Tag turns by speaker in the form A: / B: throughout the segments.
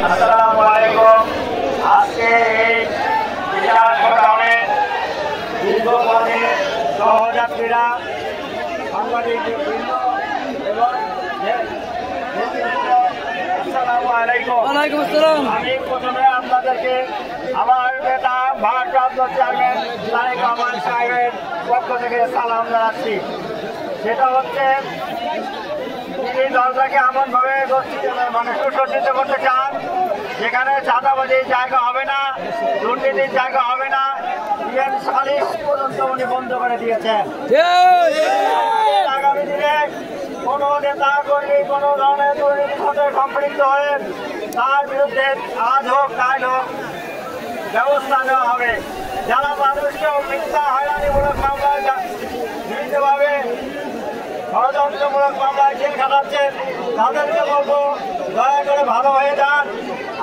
A: আসসালামু আলাইকুম। আজকে এই বিশাল প্রোগ্রামে দীর্ঘপথের সহযাত্রীরা, সাংবাদিকবৃন্দ এবং আসসালামু আলাইকুম।
B: ওয়ালাইকুম আসসালাম।
A: আমি প্রথমে আপনাদেরকে আমার নেতা ভারপ্রাপ্ত চেয়ারম্যান তারেক রহমান সাহেবের পক্ষ থেকে সালাম জানাচ্ছি। সেটা হচ্ছে তিনি দলটাকে এমনভাবে সুসজ্জিত করতে চান যেখানে চাঁদাবাজির জায়গা হবে না, দুর্নীতির জায়গা হবে না, সালিশ পর্যন্ত উনি বন্ধ করে দিয়েছেন। আগামী দিনে কোনো নেতা কর্মী কোনো ধরনের দুর্নীতির সাথে সম্পৃক্ত হয়ে তার বিরুদ্ধে আজ হোক কাল হোক ব্যবস্থা নেওয়া হবে। যারা মানুষকে মিথ্যা হয়রানিমূলক মামলায় বিভিন্নভাবে ষড়যন্ত্রমূলক মামলায় জেল খাটাচ্ছেন তাদেরকে বলবো দয়া করে ভালো হয়ে যান।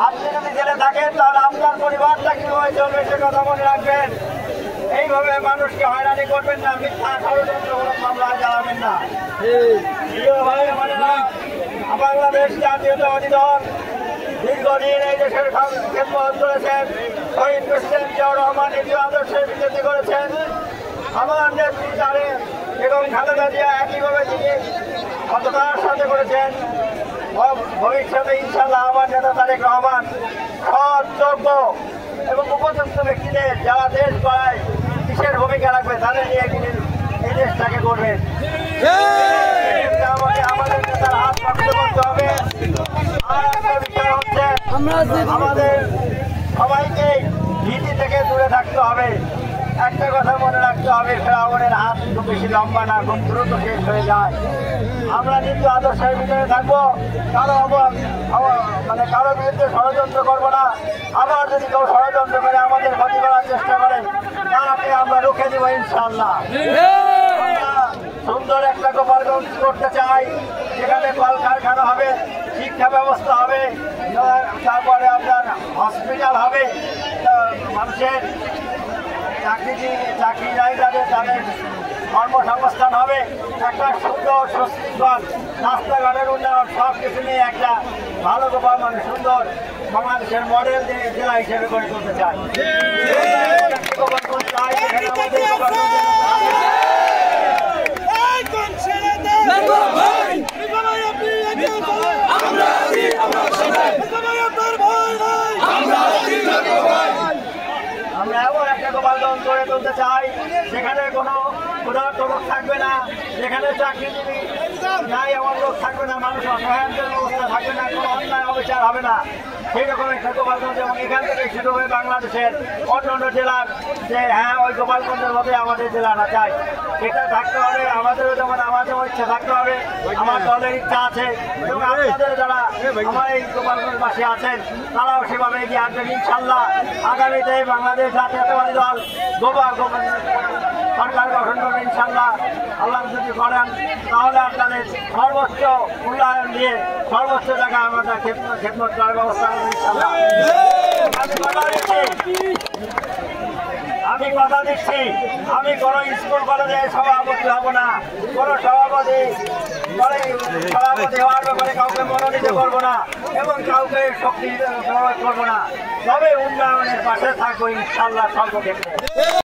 A: আপনি যদি জেলে থাকেন তাহলে আপনার পরিবারটা কিভাবে চলবে সে কথা মনে রাখবেন। এইভাবে মানুষকে হয়রানি করবেন না, মিথ্যা ষড়যন্ত্রমূলক মামলায় জ্বালাবেন না। বাংলাদেশ জাতীয়তাবাদী দল দীর্ঘদিন এই দেশের খেদমত করেছেন। শহীদ প্রেসিডেন্ট জিয়াউর রহমান নীতি আদর্শের বিরোধী করেছেন। আমার নেতৃত্বে এবং খালেদা জিয়া একইভাবে তিনি সততার সাথে করেছেন। ভবিষ্যতে ইনশাআল্লাহ আমার নেতা তারেক রহমান সৎ, যোগ্য এবং উপযুক্ত ব্যক্তিদের যারা দেশ গড়ায় বিশেষ ভূমিকা রাখবে তাদের নিয়ে তিনি এই দেশটাকে করবেন। আমাদের নেতার হাত শক্ত করতে হবে। আর একটা বিষয় হচ্ছে আমাদের সবাইকে নীতি থেকে দূরে থাকতে হবে। একটা কথা মনে রাখতে হবে, ফেরাউনের হাত খুব বেশি লম্বা না, খুব দ্রুত শেষ হয়ে যায়। আমরা কিন্তু আদর্শের ভিতরে থাকবো, কারো বিরুদ্ধে ষড়যন্ত্র করবো না। আবার যদি কেউ ষড়যন্ত্র করে আমাদের ক্ষতি করার চেষ্টা করে তাকে আমরা রুখে দেবো ইনশাআল্লাহ। সুন্দর একটা গোপালগঞ্জ করতে চাই, যেখানে কলকারখানা হবে, শিক্ষা ব্যবস্থা হবে, তারপরে আপনার হসপিটাল হবে, মানুষের চাকরিদায়ী যাদের তাদের কর্মসংস্থান হবে, একটা সুন্দর সুশৃঙ্খল রাস্তাঘাটের উন্নয়ন সব কিছু নিয়ে একটা ভালো সুন্দর বাংলাদেশের মডেল জেলা হিসেবে গড়ে তুলতে চাই। আমরা এমন একটা গোপালগঞ্জ গড়ে তুলতে চাই যেখানে কোনো ক্ষুধার্ত লোক থাকবে না, যেখানে চাকরিজীবী নাই এমন লোক থাকবে না, মানুষ অসহায়তার অবস্থা থাকবে না, কোনো অন্যায় অবিচার হবে না। সেই রকম একটা গোপালগঞ্জ এবং এখান থেকে শুরু হয়ে বাংলাদেশের অন্য জেলার যে হ্যাঁ ওই গোপালগঞ্জের মধ্যে আমাদের জেলাটা চাই, এটা থাকতে হবে। আমাদেরও যেমন আমাদেরও ইচ্ছা থাকতে হবে, আমার দলের ইচ্ছা আছে এবং আপনাদের যারা আমার এই গোপালগঞ্জবাসী আছেন তারাও সেভাবে এগিয়ে আসবেন ইনশাআল্লাহ। আগামীতে বাংলাদেশ জাতীয়তাবাদী দল সরকার গঠন করবে ইনশাআল্লাহ। আল্লাহ যদি করেন তাহলে আপনাদের সর্বোচ্চ মূল্যায়ন দিয়ে সর্বোচ্চ জায়গায় আমাদের খেদমত করার ব্যবস্থা হবে ইনশাআল্লাহ। আমি কথা দিচ্ছি, আমি কোনো স্কুল কলেজে সভাপতি হব না, কোনো সভাপতি হওয়ার ব্যাপারে কাউকে মনোনীত করবো না এবং কাউকে শক্তি প্রয়োগ করবো না, তবে উন্নয়নের পাশে থাকবো ইনশাআল্লাহ সর্বক্ষেত্রে।